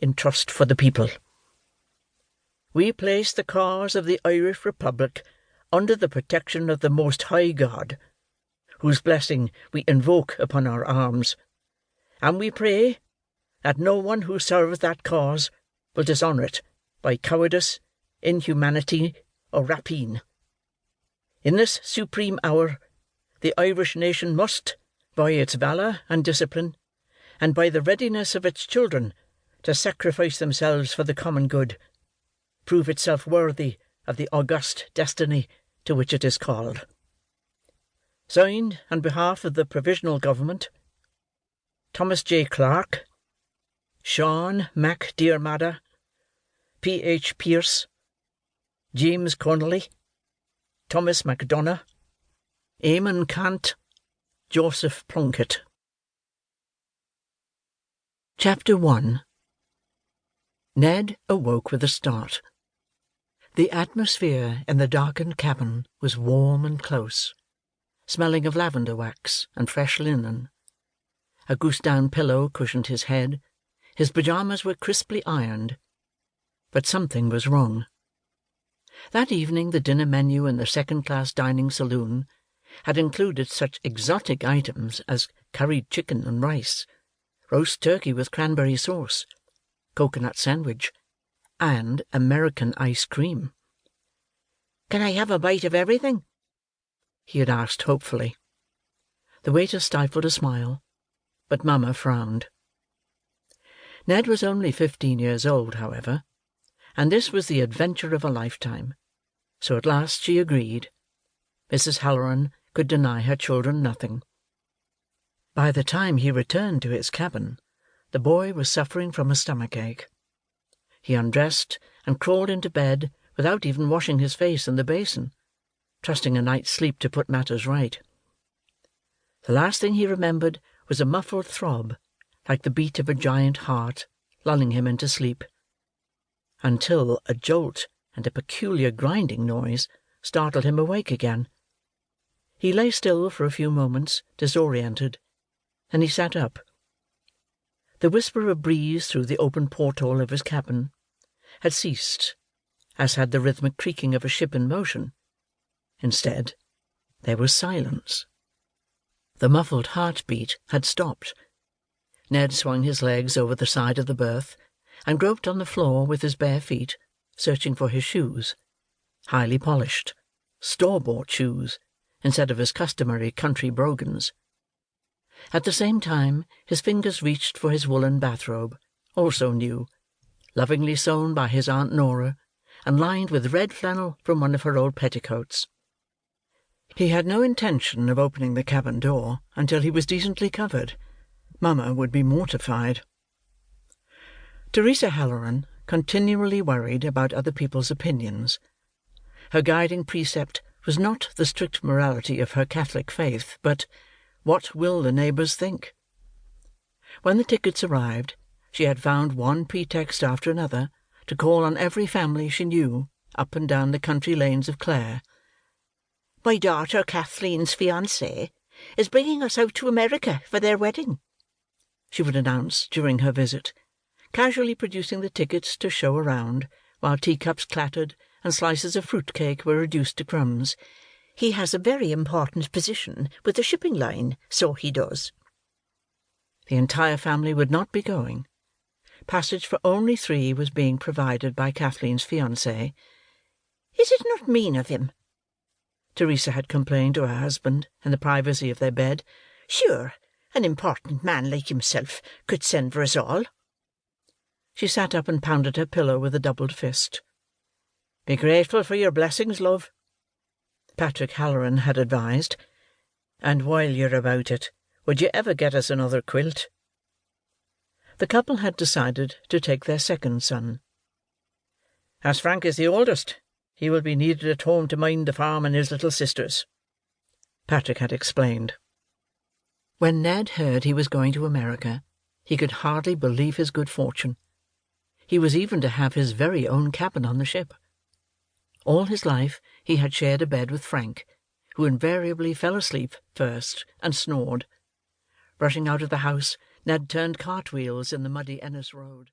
in trust for the people. We place the cause of the Irish Republic under the protection of the Most High God, whose blessing we invoke upon our arms, and we pray that no one who serves that cause will dishonour it by cowardice, inhumanity, or rapine. In this supreme hour, the Irish nation must, by its valour and discipline, and by the readiness of its children to sacrifice themselves for the common good, prove itself worthy of the august destiny to which it is called. Signed on behalf of the Provisional Government, Thomas J. Clarke, Sean Mac Diarmada, P. H. Pearse, James Connolly, Thomas MacDonough, Eamon Cant, Joseph Plunkett. Chapter 1. Ned awoke with a start. The atmosphere in the darkened cabin was warm and close, smelling of lavender wax and fresh linen. A goose-down pillow cushioned his head, his pyjamas were crisply ironed. But something was wrong. That evening the dinner menu in the second-class dining saloon had included such exotic items as curried chicken and rice, roast turkey with cranberry sauce, coconut sandwich, and American ice cream. "Can I have a bite of everything?" he had asked hopefully. The waiter stifled a smile, but Mamma frowned. Ned was only 15 years old, however, and this was the adventure of a lifetime, so at last she agreed. Mrs. Halloran could deny her children nothing. By the time he returned to his cabin, the boy was suffering from a stomachache. He undressed and crawled into bed without even washing his face in the basin, trusting a night's sleep to put matters right. The last thing he remembered was a muffled throb, like the beat of a giant heart, lulling him into sleep, until a jolt and a peculiar grinding noise startled him awake again. He lay still for a few moments, disoriented. Then he sat up. The whisper of breeze through the open porthole of his cabin had ceased, as had the rhythmic creaking of a ship in motion. Instead, there was silence. The muffled heart-beat had stopped. Ned swung his legs over the side of the berth, and groped on the floor with his bare feet, searching for his shoes. Highly polished, store-bought shoes, instead of his customary country brogans. At the same time, his fingers reached for his woolen bathrobe, also new, lovingly sewn by his Aunt Nora, and lined with red flannel from one of her old petticoats. He had no intention of opening the cabin door until he was decently covered. Mamma would be mortified. Teresa Halloran continually worried about other people's opinions. Her guiding precept was not the strict morality of her Catholic faith, but what will the neighbours think? When the tickets arrived, she had found one pretext after another to call on every family she knew up and down the country lanes of Clare. "My daughter Kathleen's fiancé is bringing us out to America for their wedding," she would announce during her visit, casually producing the tickets to show around, while teacups clattered and slices of fruit-cake were reduced to crumbs. "He has a very important position with the shipping line, so he does." The entire family would not be going. Passage for only 3 was being provided by Kathleen's fiancé. "Is it not mean of him?" Teresa had complained to her husband in the privacy of their bed. "Sure, an important man like himself could send for us all." She sat up and pounded her pillow with a doubled fist. "Be grateful for your blessings, love," Patrick Halloran had advised. "And while you're about it, would you ever get us another quilt?" The couple had decided to take their second son. "As Frank is the oldest, he will be needed at home to mind the farm and his little sisters," Patrick had explained. When Ned heard he was going to America, he could hardly believe his good fortune. He was even to have his very own cabin on the ship. All his life he had shared a bed with Frank, who invariably fell asleep first and snored. Rushing out of the house, Ned turned cartwheels in the muddy Ennis road.